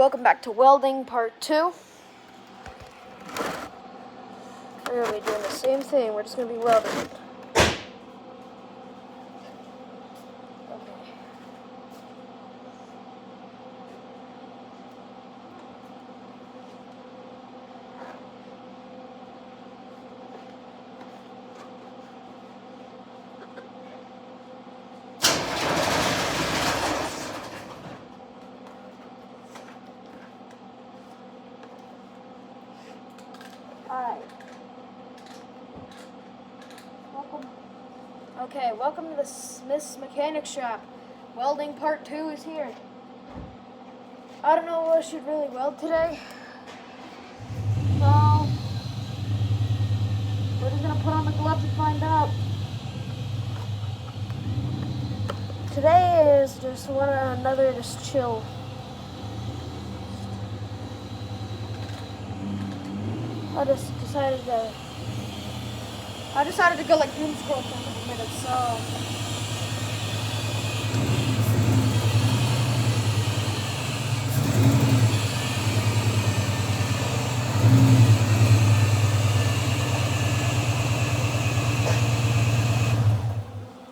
Welcome back to Welding Part 2. We're going to be doing the same thing. We're just going to be welding. Alright. Welcome to the Smith's Mechanic Shop. Welding Part 2 is here. I don't know what I should really weld today. So, we're just going to put on the gloves and find out. Today is just another chill. I decided to go like doom scroll for a couple minutes, so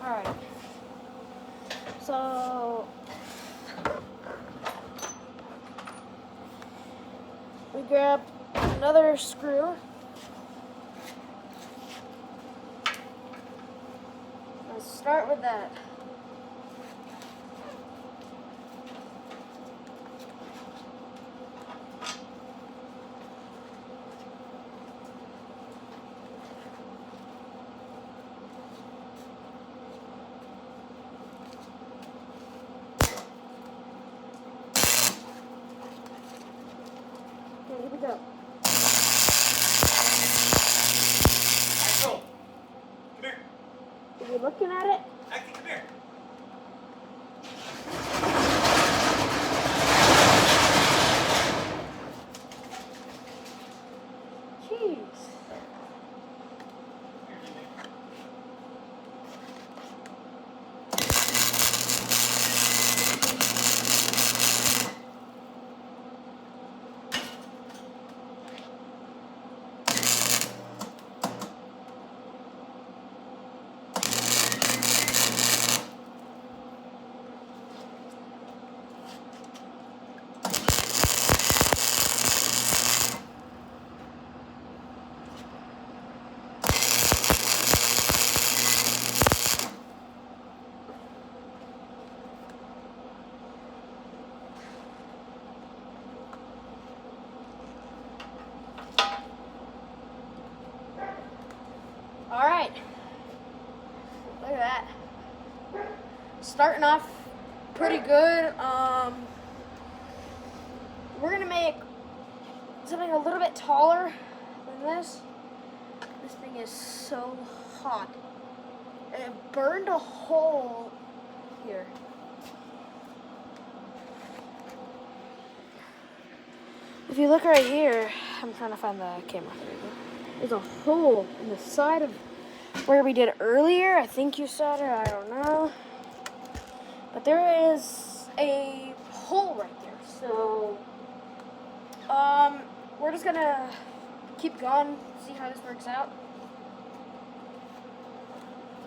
alright. So we grabbed another screw. Let's start with that. Okay, here we go. Axel, come here. Are you looking at it? Axel, come here. Jeez. Alright, look at that. Starting off pretty good. We're gonna make something a little bit taller than this. This thing is so hot. It burned a hole here. If you look right here, I'm trying to find the camera. There you go. There's a hole in the side of where we did earlier. I think you saw it, I don't know. But there is a hole right there. So, we're just gonna keep going, see how this works out.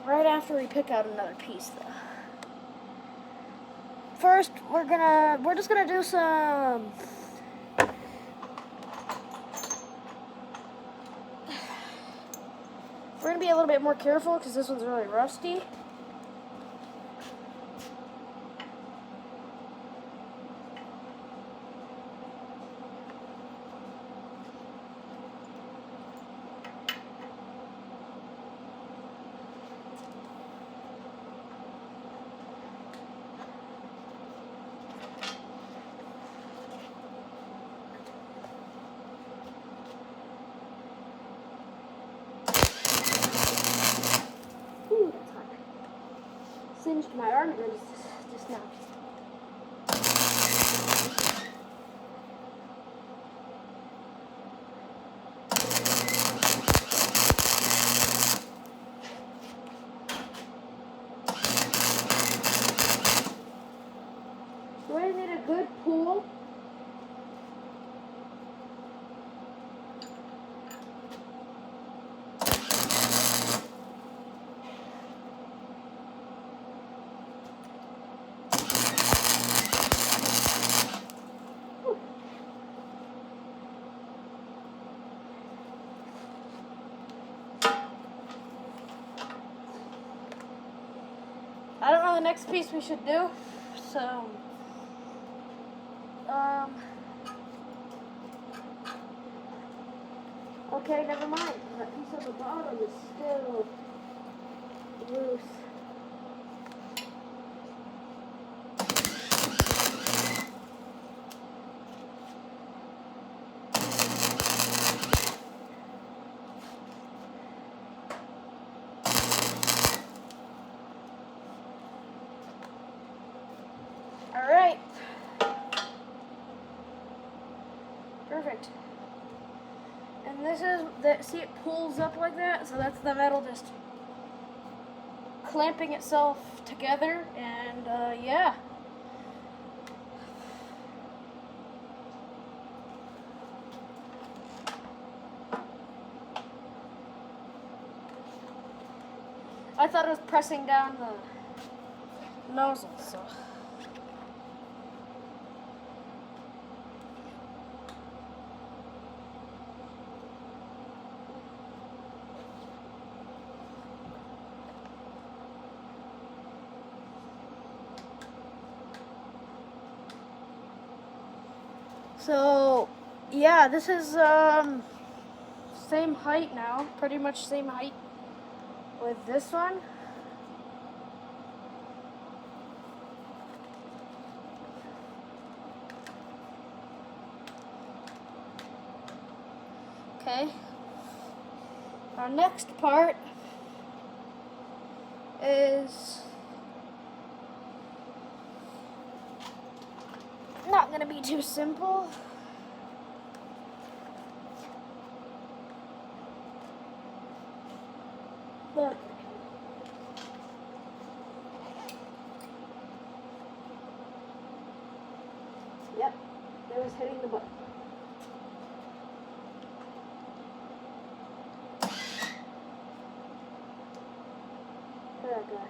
Right after we pick out another piece, though. First, we're just gonna do some. We're going to be a little bit more careful because this one's really rusty. Singed my arm just now. We need a good pull the next piece we should do. So, okay, never mind. That piece on the bottom is still loose. All right. Perfect. And this is the, see, it pulls up like that, so that's the metal just clamping itself together, and yeah. I thought it was pressing down the nozzle, so. So, yeah, this is same height now, pretty much same height with this one. Okay. Our next part is not going to be too simple. Look. Yep, it was hitting the button. Oh gosh.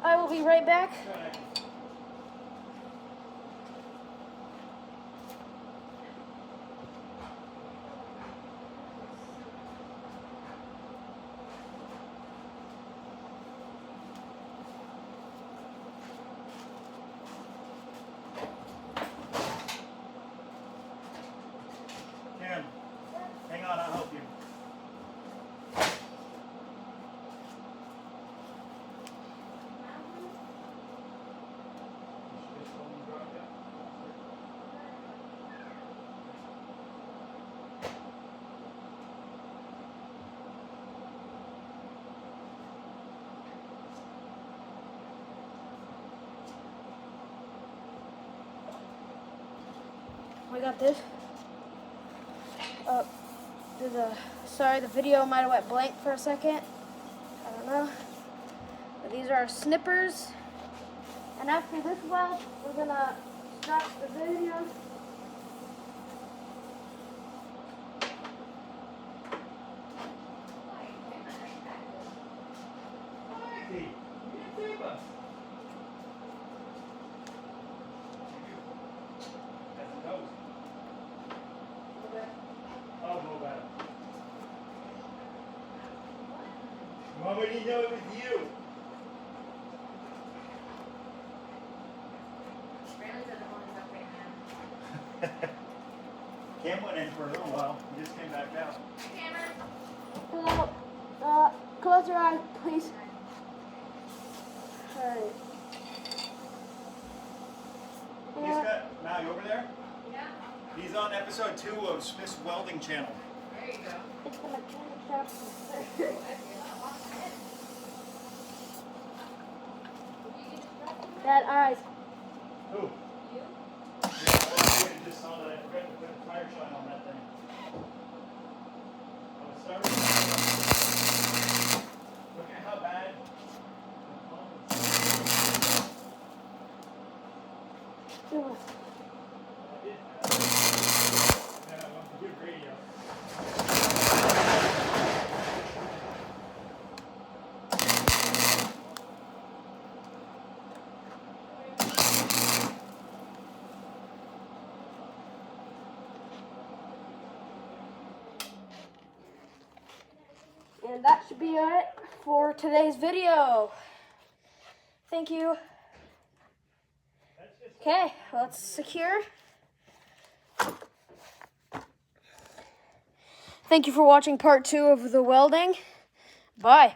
I will be right back. Kim, hang on, I'll help you. We got this. Sorry, the video might have went blank for a second. I don't know. But these are our snippers. And after this weld, we're gonna stop the video. Hey, you didn't save us. That's a nose. Oh, mobile. Mom, we didn't know it was you. Rarely doesn't want us up right now. Cam went in for a little while. He just came back out. Hello. Close your eyes, please. Alright. He's got, now you over there? Yeah, He's on episode 2 of Smith's Welding channel. there you go. It's the mechanic shop. That eyes. Who? You? Yeah, I just saw that. I forgot to put a tire shine on that thing. I was sorry. Look at how bad. Ugh. Good radio. And that should be it for today's video. Thank you. Okay, let's secure. Thank you for watching part 2 of the welding. Bye.